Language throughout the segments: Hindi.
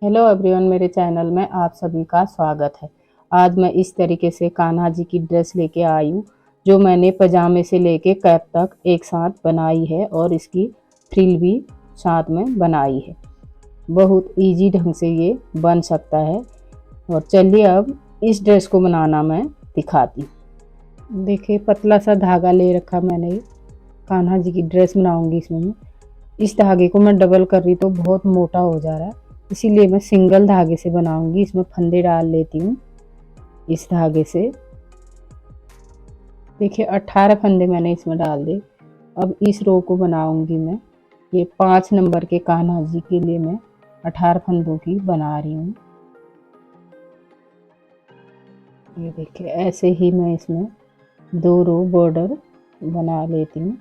हेलो एवरीवन, मेरे चैनल में आप सभी का स्वागत है। आज मैं इस तरीके से कान्हा जी की ड्रेस लेके आई हूँ, जो मैंने पजामे से लेके कैप तक एक साथ बनाई है और इसकी फ्रिल भी साथ में बनाई है। बहुत इजी ढंग से ये बन सकता है। और चलिए अब इस ड्रेस को बनाना मैं दिखाती हूँ। देखिए, पतला सा धागा ले रखा मैंने। कान्हा जी की ड्रेस बनाऊंगी इसमें मैं। इस धागे को मैं डबल कर रही तो बहुत मोटा हो जा रहा है, इसीलिए मैं सिंगल धागे से बनाऊंगी। इसमें फंदे डाल लेती हूँ इस धागे से। देखिए 18 फंदे मैंने इसमें डाल दिए। अब इस रो को बनाऊंगी मैं। ये 5 नंबर के कान्हा जी के लिए मैं 18 फंदों की बना रही हूँ। ये देखिए, ऐसे ही मैं इसमें 2 रो बॉर्डर बना लेती हूँ।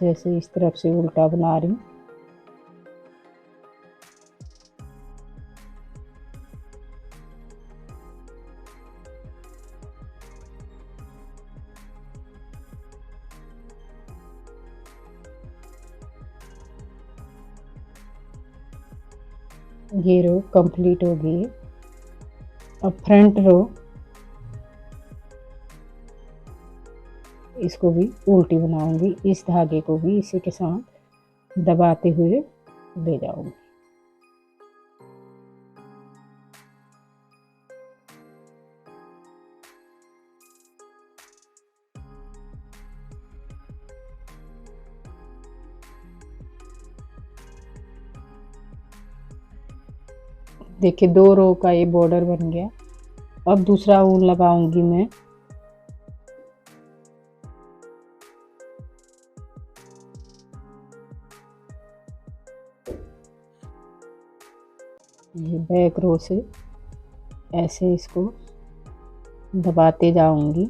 जैसे इस तरफ से उल्टा बना रही हूँ। ये रो कंप्लीट हो गई है। अब फ्रंट रो इसको भी उल्टी बनाऊंगी। इस धागे को भी इसी के साथ दबाते हुए ले जाऊंगी। देखिए 2 रो का ये बॉर्डर बन गया। अब दूसरा ऊन लगाऊंगी मैं। ये बैक रो से ऐसे इसको दबाते जाऊंगी।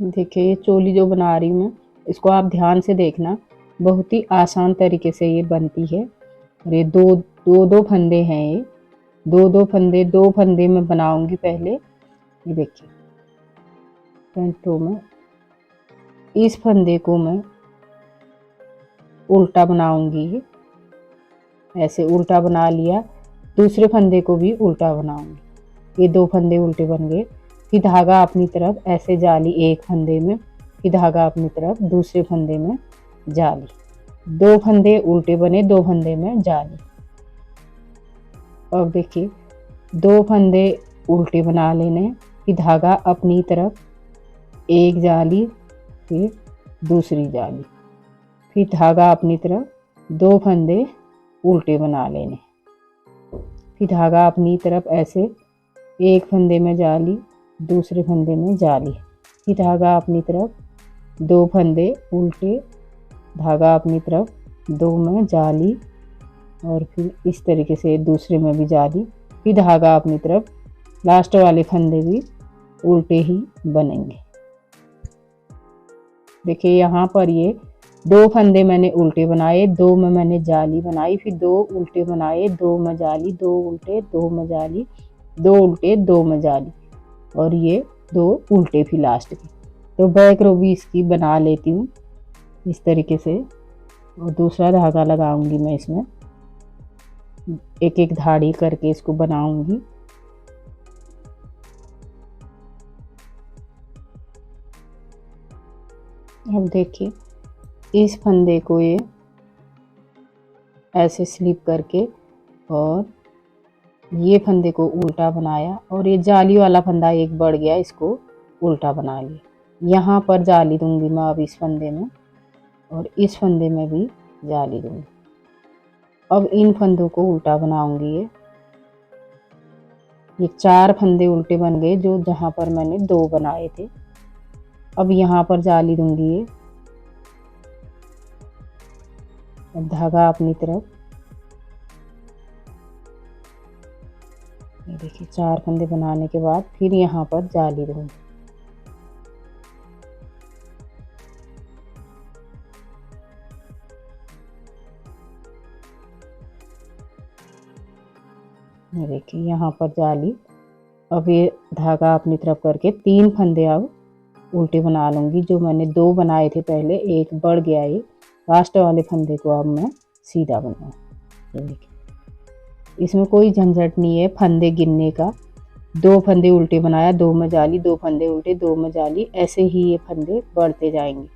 देखिए, ये चोली जो बना रही हूँ मैं, इसको आप ध्यान से देखना। बहुत ही आसान तरीके से ये बनती है। और ये दो फंदे हैं। ये दो फंदे में बनाऊंगी पहले। ये देखिए, फ्रंट रो में इस फंदे को मैं उल्टा बनाऊंगी। ऐसे उल्टा बना लिया। दूसरे फंदे को भी उल्टा बनाऊंगी। ये 2 फंदे उल्टे बन गए। फिर धागा अपनी तरफ ऐसे जाली एक फंदे में, फिर धागा अपनी तरफ दूसरे फंदे में जाली। 2 फंदे उल्टे बने, 2 फंदे में जाली। अब देखिए, 2 फंदे उल्टे बना लेने, फिर धागा अपनी तरफ एक जाली, फिर दूसरी जाली, फिर धागा अपनी तरफ 2 फंदे उल्टे बना लेने, फिर धागा अपनी तरफ ऐसे एक फंदे में जाली, दूसरे फंदे में जाली, फिर धागा अपनी तरफ 2 फंदे उल्टे, धागा अपनी तरफ 2 में जाली, और फिर इस तरीके से दूसरे में भी जाली, फिर धागा अपनी तरफ। लास्ट वाले फंदे भी उल्टे ही बनेंगे। देखिए, यहाँ पर ये 2 फंदे मैंने उल्टे बनाए, 2 में मैंने जाली बनाई, फिर 2 उल्टे बनाए, 2 में जाली, 2 उल्टे, 2 में जाली, 2 उल्टे, 2 में जाली, और ये 2 उल्टे फिर लास्ट के। तो बैक रो भी इसकी बना लेती हूँ इस तरीके से। और दूसरा धागा लगाऊंगी मैं इसमें। एक एक धाड़ी करके इसको बनाऊंगी। अब देखिए, इस फंदे को ये ऐसे स्लिप करके और ये फंदे को उल्टा बनाया, और ये जाली वाला फंदा एक बढ़ गया, इसको उल्टा बना लिया। यहाँ पर जाली दूंगी मैं अब इस फंदे में, और इस फंदे में भी जाली दूंगी। अब इन फंदों को उल्टा बनाऊंगी। ये 4 फंदे उल्टे बन गए, जो जहाँ पर मैंने 2 बनाए थे। अब यहाँ पर जाली दूंगी ये। अब धागा अपनी तरफ। ये देखिए, 4 फंदे बनाने के बाद फिर यहाँ पर जाली दूंगी। ये देखिए यहाँ पर जाली। अब ये धागा अपनी तरफ करके 3 फंदे अब उल्टे बना लूँगी। जो मैंने 2 बनाए थे पहले, एक बढ़ गया, ये लास्ट वाले फंदे को अब मैं सीधा बनाऊँ। ये देखिए इसमें कोई झंझट नहीं है फंदे गिनने का। 2 फंदे उल्टे बनाया, 2 में जाली, 2 फंदे उल्टे, 2 में जाली, ऐसे ही ये फंदे बढ़ते जाएंगे।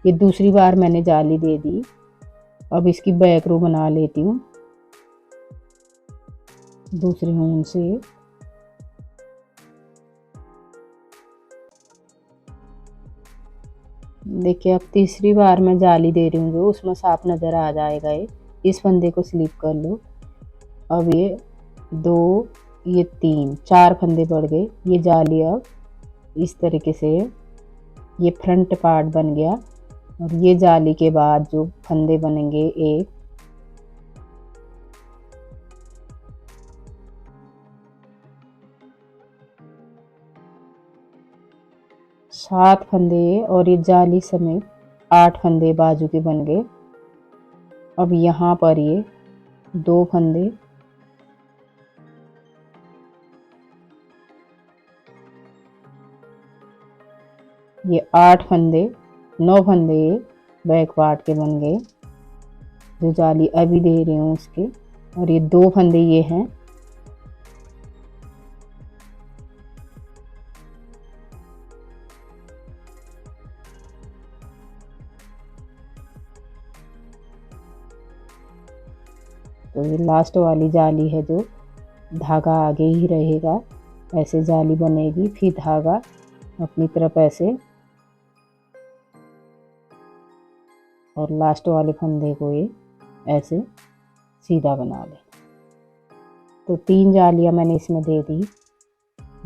ये दूसरी बार मैंने जाली दे दी। अब इसकी बैक रो बना लेती हूँ दूसरी ऊन से। देखिए अब तीसरी बार मैं जाली दे रही हूँ, जो उसमें साफ नज़र आ जाएगा। ये इस फंदे को स्लिप कर लो। अब ये 2, ये 3, 4 फंदे बढ़ गए। ये जाली अब इस तरीके से ये फ्रंट पार्ट बन गया। और ये जाली के बाद जो फंदे बनेंगे, 1, 7 फंदे और ये जाली समेत 8 फंदे बाजू के बन गए। अब यहाँ पर ये 2 फंदे, ये 8 फंदे, 9 फंदे ये बैक पार्ट के बन गए जो जाली अभी दे रही हूँ उसके। और ये 2 फंदे ये हैं। तो ये लास्ट वाली जाली है, जो धागा आगे ही रहेगा, ऐसे जाली बनेगी। फिर धागा अपनी तरफ ऐसे, और लास्ट वाले फंदे को ये ऐसे सीधा बना ले। तो 3 जालियां मैंने इसमें दे दी,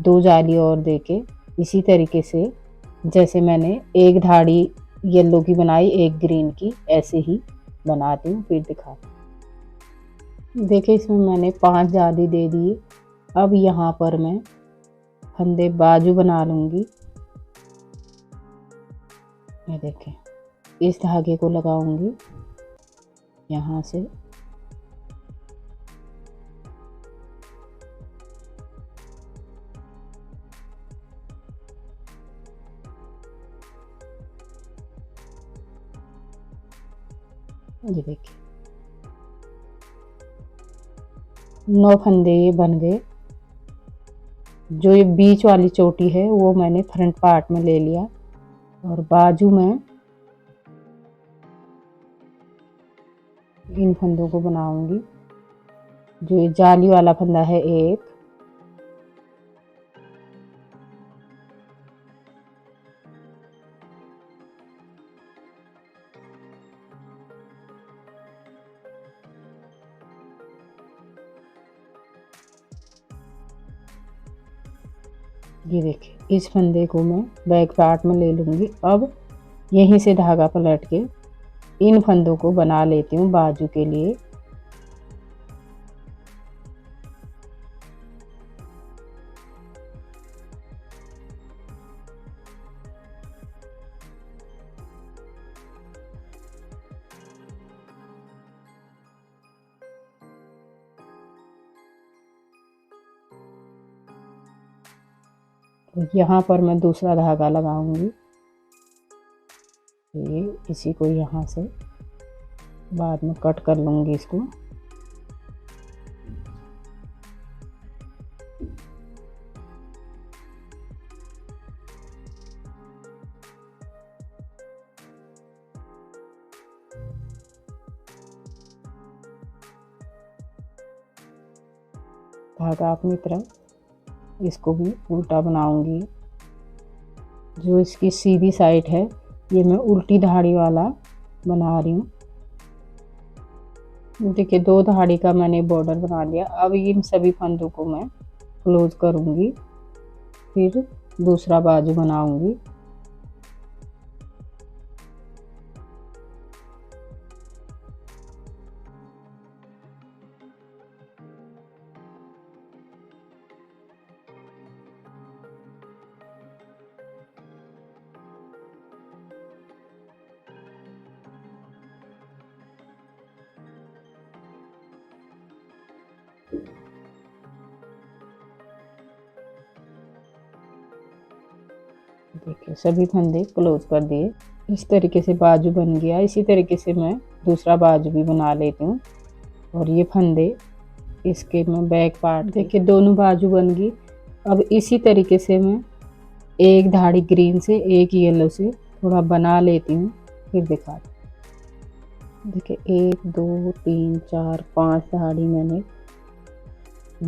2 जाली और देके इसी तरीके से जैसे मैंने एक धाड़ी येलो की बनाई, एक ग्रीन की, ऐसे ही बनाती हूँ। फिर दिखाती हूँ। देखिए इसमें मैंने 5 जाली दे दी। अब यहाँ पर मैं फंदे बाजू बना लूँगी। ये देखें, इस धागे को लगाऊंगी यहाँ से, ये देखिए 9 फंदे ये बन गए। जो ये बीच वाली चोटी है वो मैंने फ्रंट पार्ट में ले लिया, और बाजू में इन फंदों को बनाऊंगी। जो ये जाली वाला फंदा है, 1, ये देखिए इस फंदे को मैं बैक पार्ट में ले लूँगी। अब यहीं से धागा पलट के इन फंदों को बना लेती हूँ बाजू के लिए। तो यहाँ पर मैं दूसरा धागा लगाऊंगी। ये इसी को यहाँ से बाद में कट कर लूँगी इसको। धागा अपनी तरफ, इसको भी उल्टा बनाऊंगी। जो इसकी सीधी साइड है ये मैं उल्टी धाड़ी वाला बना रही हूँ। देखिए 2 धाड़ी का मैंने बॉर्डर बना लिया। अब इन सभी फंदों को मैं क्लोज करूँगी, फिर दूसरा बाजू बनाऊँगी। देखिए सभी फंदे क्लोज कर दिए। इस तरीके से बाजू बन गया। इसी तरीके से मैं दूसरा बाजू भी बना लेती हूँ। और ये फंदे इसके मैं बैक पार्ट, देखिए दोनों बाजू बन गई। अब इसी तरीके से मैं एक धाड़ी ग्रीन से एक येलो से थोड़ा बना लेती हूँ, फिर दिखाती हूँ। देखिए 1 2 3 4 5 धाड़ी मैंने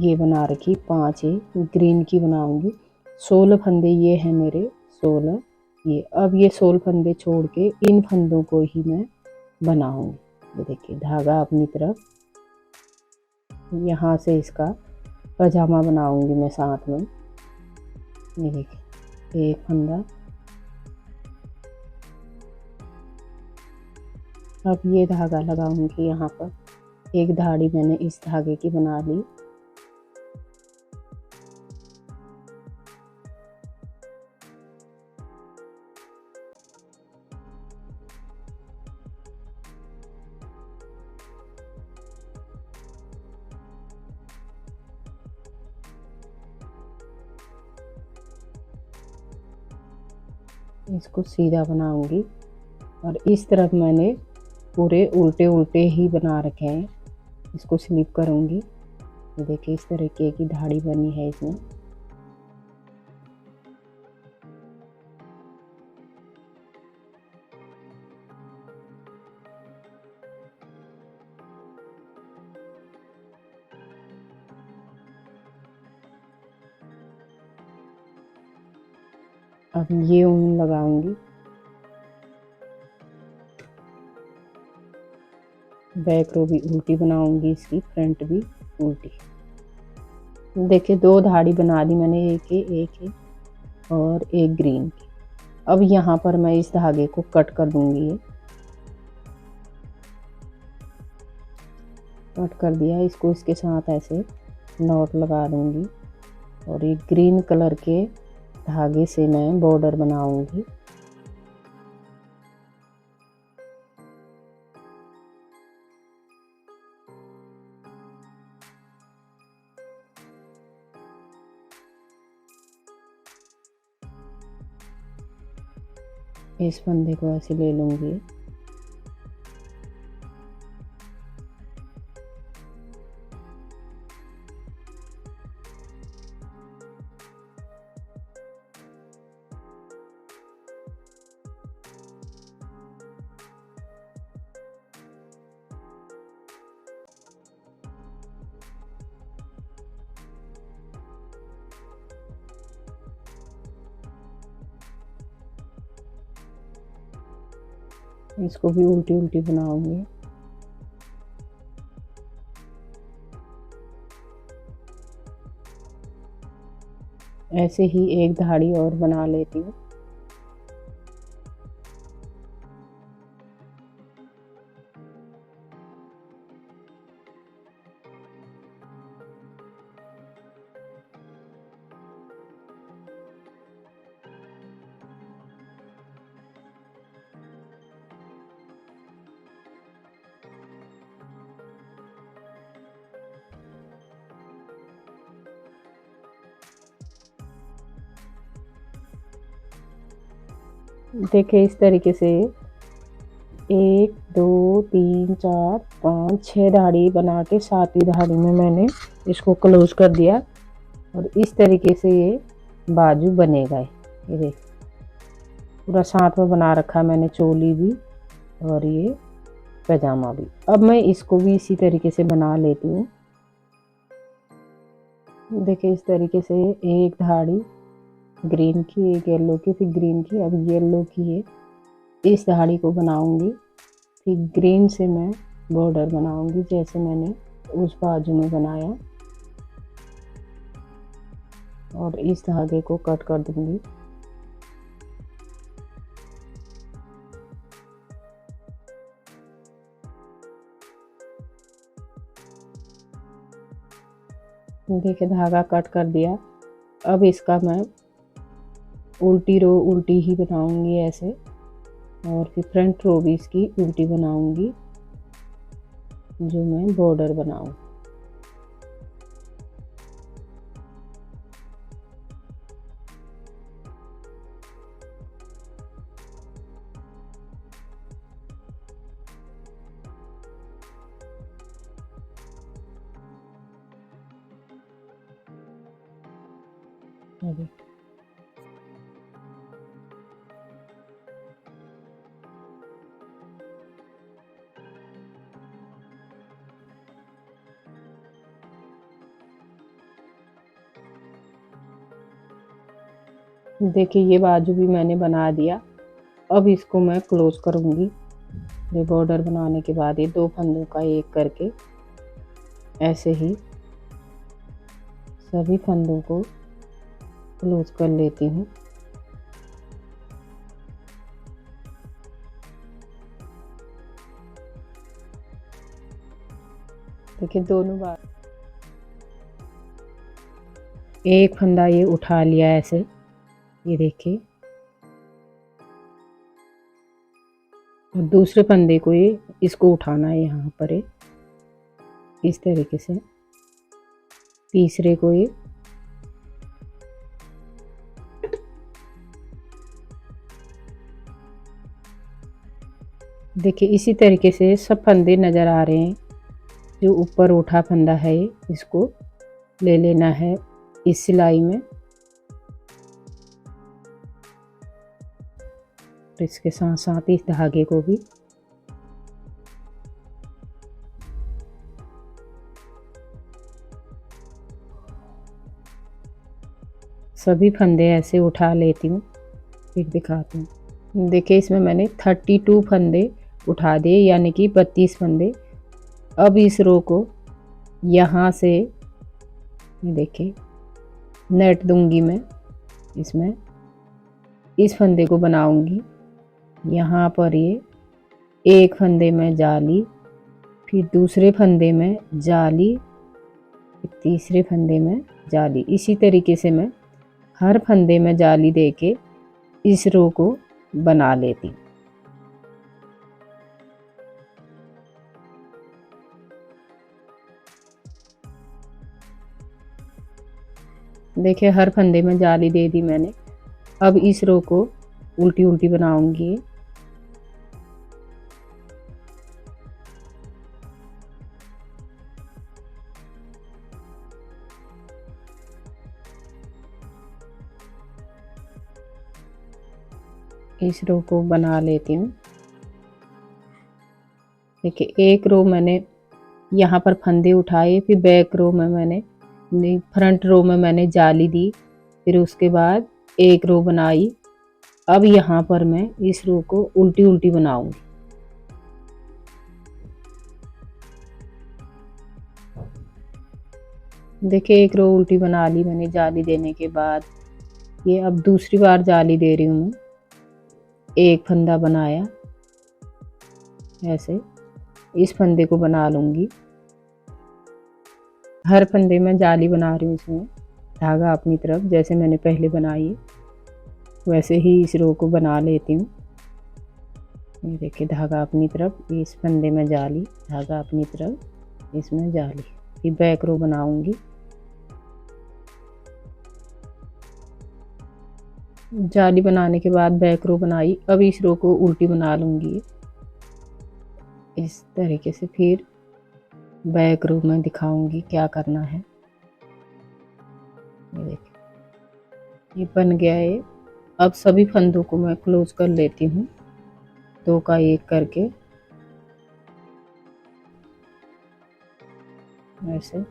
ये बना रखी, 5 ग्रीन की बनाऊंगी। 16 फंदे ये हैं मेरे, 16 ये। अब ये 16 फंदे छोड़ के इन फंदों को ही मैं बनाऊंगी। ये देखिए धागा अपनी तरफ, यहाँ से इसका पजामा बनाऊंगी मैं साथ में। ये देखिए एक फंदा। अब ये धागा लगाऊंगी यहाँ पर। एक धाड़ी मैंने इस धागे की बना ली। इसको सीधा बनाऊंगी और इस तरफ मैंने पूरे उल्टे उल्टे ही बना रखे हैं। इसको स्लिप करूंगी। देखिए इस तरीके की धाड़ी बनी है इसमें। अब ये ऊन लगाऊंगी। बैक रो भी उल्टी बनाऊंगी, इसकी फ्रंट भी उल्टी। देखिए 2 धाड़ी बना दी मैंने, एक और एक ग्रीन की। अब यहाँ पर मैं इस धागे को कट कर दूंगी। ये कट कर दिया। इसको इसके साथ ऐसे नॉट लगा दूंगी और एक ग्रीन कलर के धागे से मैं बॉर्डर बनाऊंगी। इस फंदे को ऐसे ले लूंगी। इसको भी उल्टी उल्टी बनाऊंगी। ऐसे ही एक धाड़ी और बना लेती हूँ। देखिए इस तरीके से 1 2 3 4 5 6 धाड़ी बना के 7वीं धाड़ी में मैंने इसको क्लोज कर दिया। और इस तरीके से ये बाजू बनेगा। ये देख पूरा साथ में बना रखा मैंने, चोली भी और ये पैजामा भी। अब मैं इसको भी इसी तरीके से बना लेती हूँ। देखिए इस तरीके से एक धाड़ी ग्रीन की, एक येलो की, फिर ग्रीन की। अब येलो की है, इस धाड़ी को बनाऊंगी। फिर ग्रीन से मैं बॉर्डर बनाऊंगी जैसे मैंने उस बाजू में बनाया और इस धागे को कट कर दूंगी। देखिए धागा कट कर दिया। अब इसका मैं उल्टी रो उल्टी ही बनाऊंगी ऐसे, और फिर फ्रंट रो भी इसकी उल्टी बनाऊंगी जो मैं बॉर्डर बनाऊं। अभी देखिए ये बाजू भी मैंने बना दिया। अब इसको मैं क्लोज करूँगी। ये बॉर्डर बनाने के बाद ये 2 फंदों का एक करके ऐसे ही सभी फंदों को क्लोज कर लेती हूँ। देखिए दोनों बार एक फंदा ये उठा लिया ऐसे, ये देखिए, और दूसरे फंदे को ये इसको उठाना है यहाँ पर इस तरीके से। तीसरे को ये देखिए इसी तरीके से सब फंदे नज़र आ रहे हैं। जो ऊपर उठा फंदा है इसको ले लेना है इस सिलाई में, तो इसके साथ साथ इस धागे को भी सभी फंदे ऐसे उठा लेती हूँ, फिर दिखाती हूँ। देखिए इसमें मैंने 32 फंदे उठा दिए, यानी कि 32 फंदे। अब इस रो को यहाँ से देखिए नेट दूंगी मैं, इसमें इस फंदे को बनाऊंगी। यहाँ पर ये एक फंदे में जाली, फिर दूसरे फंदे में जाली, फिर तीसरे फंदे में जाली। इसी तरीके से मैं हर फंदे में जाली देके इस रो को बना लेती। देखिए हर फंदे में जाली दे दी मैंने। अब इस रो को उल्टी उल्टी बनाऊंगी। इस रो को बना लेती हूँ। देखिए एक रो मैंने यहाँ पर फंदे उठाए, फिर बैक रो में मैंने फ्रंट रो में मैंने जाली दी, फिर उसके बाद एक रो बनाई। अब यहाँ पर मैं इस रो को उल्टी उल्टी बनाऊंगी। देखिए एक रो उल्टी बना ली मैंने जाली देने के बाद। ये अब दूसरी बार जाली दे रही हूँ मैं। एक फंदा बनाया ऐसे, इस फंदे को बना लूंगी। हर फंदे में जाली बना रही हूँ, इसमें धागा अपनी तरफ जैसे मैंने पहले बनाई वैसे ही इस रो को बना लेती हूँ। ये देखिए धागा अपनी तरफ, इस फंदे में जाली, धागा अपनी तरफ, इसमें जाली। फिर बैक रो बनाऊंगी। जाली बनाने के बाद बैक रो बनाई। अब इस रो को उल्टी बना लूंगी इस तरीके से। फिर बैक रो में दिखाऊंगी क्या करना है। ये देखिए ये बन गया है। अब सभी फंदों को मैं क्लोज कर लेती हूँ, 2 का एक करके ऐसे।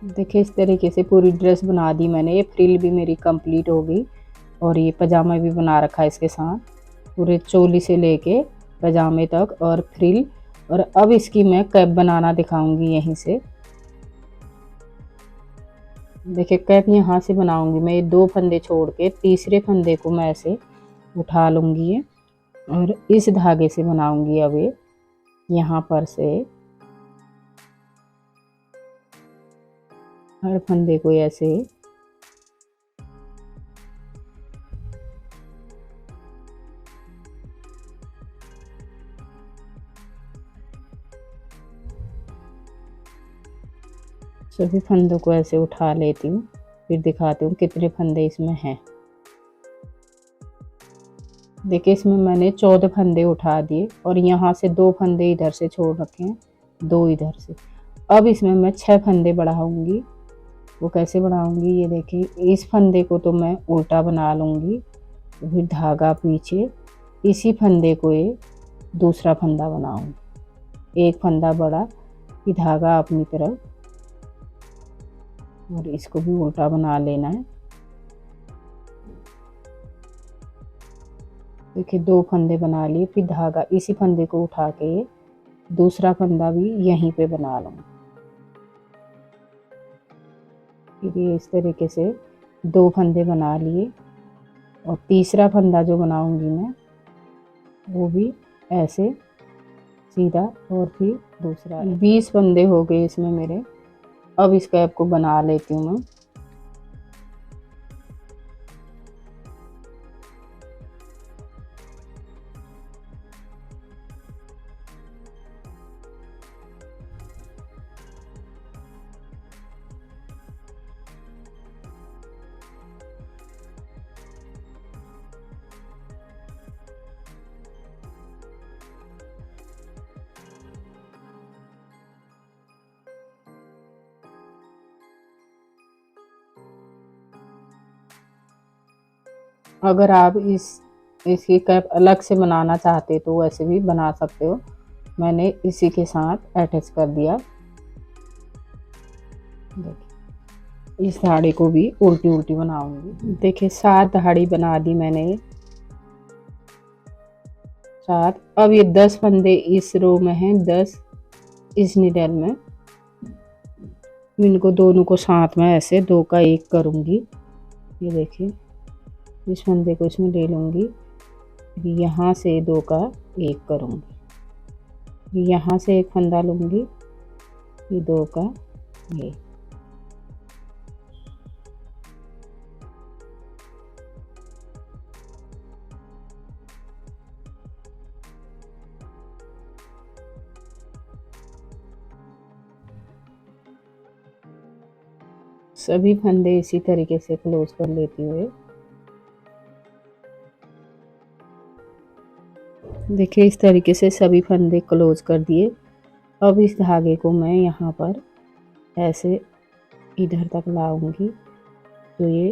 देखिए इस तरीके से पूरी ड्रेस बना दी मैंने। ये फ्रिल भी मेरी कंप्लीट हो गई और ये पजामा भी बना रखा है इसके साथ, पूरे चोली से लेके पजामे तक और फ्रिल। और अब इसकी मैं कैप बनाना दिखाऊंगी यहीं से। देखिए कैप यहाँ से बनाऊंगी मैं। ये 2 फंदे छोड़ के तीसरे फंदे को मैं ऐसे उठा लूंगी ये, और इस धागे से बनाऊंगी। अब ये यहाँ पर से हर फंदे को ऐसे सभी फंदों को ऐसे उठा लेती हूँ, फिर दिखाती हूँ कितने फंदे इसमें हैं। देखिए इसमें मैंने 14 फंदे उठा दिए और यहाँ से 2 फंदे इधर से छोड़ रखे हैं, 2 इधर से। अब इसमें मैं 6 फंदे बढ़ाऊंगी। वो कैसे बढ़ाऊंगी, ये देखिए इस फंदे को तो मैं उल्टा बना लूँगी, फिर धागा पीछे, इसी फंदे को ये दूसरा फंदा बनाऊंगी। एक फंदा बड़ा, फिर धागा अपनी तरफ, और इसको भी उल्टा बना लेना है। देखिए 2 फंदे बना लिए, फिर धागा इसी फंदे को उठा के दूसरा फंदा भी यहीं पे बना लूँगी। फिर ये इस तरीके से 2 फंदे बना लिए, और तीसरा फंदा जो बनाऊंगी मैं वो भी ऐसे सीधा, और फिर दूसरा। 20 फंदे हो गए इसमें मेरे। अब इस कैप को बना लेती हूँ मैं। अगर आप इसकी कैप अलग से बनाना चाहते तो वैसे भी बना सकते हो। मैंने इसी के साथ अटैच कर दिया। देखिए इस धाड़ी को भी उल्टी उल्टी बनाऊंगी। देखिए 7 धाड़ी बना दी मैंने, 7। अब ये 10 फंदे इस रो में हैं, 10 इस निडल में। इनको दोनों को साथ में ऐसे 2 का 1 करूंगी। ये देखिए इस फंदे को इसमें ले लूँगी, यहाँ से 2 का 1 करूँगी, यहाँ से एक फंदा लूँगी, ये 2 का 1। सभी फंदे इसी तरीके से क्लोज कर लेती हुए। देखिए इस तरीके से सभी फंदे क्लोज कर दिए। अब इस धागे को मैं यहाँ पर ऐसे इधर तक लाऊंगी तो ये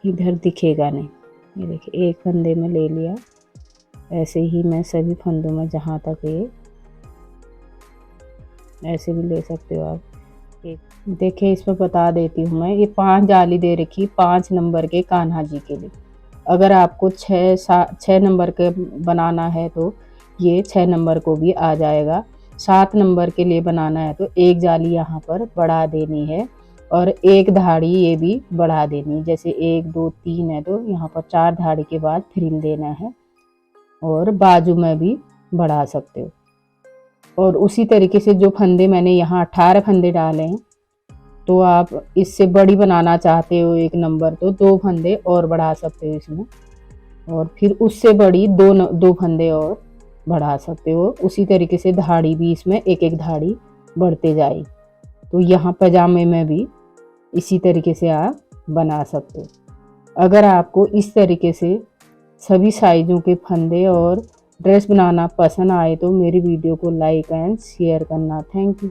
इधर दिखेगा नहीं। ये देखिए एक फंदे में ले लिया, ऐसे ही मैं सभी फंदों में जहाँ तक ये, ऐसे भी ले सकते हो आप। देखिए इसमें बता देती हूँ मैं, ये 5 जाली दे रखी 5 नंबर के कान्हा जी के लिए। अगर आपको 6 नंबर के बनाना है तो ये 6 नंबर को भी आ जाएगा। 7 नंबर के लिए बनाना है तो एक जाली यहाँ पर बढ़ा देनी है, और एक धाड़ी ये भी बढ़ा देनी है। जैसे 1 2 3 है तो यहाँ पर 4 धाड़ी के बाद फ्रिल देना है, और बाजू में भी बढ़ा सकते हो। और उसी तरीके से जो फंदे मैंने यहाँ 18 फंदे डाले हैं, तो आप इससे बड़ी बनाना चाहते हो 1 नंबर तो 2 फंदे और बढ़ा सकते हो इसमें, और फिर उससे बड़ी 2 फंदे और बढ़ा सकते हो। उसी तरीके से धाड़ी भी इसमें एक एक धाड़ी बढ़ते जाए। तो यहाँ पजामे में भी इसी तरीके से आप बना सकते हो। अगर आपको इस तरीके से सभी साइज़ों के फंदे और ड्रेस बनाना पसंद आए तो मेरी वीडियो को लाइक एंड शेयर करना। Thank you.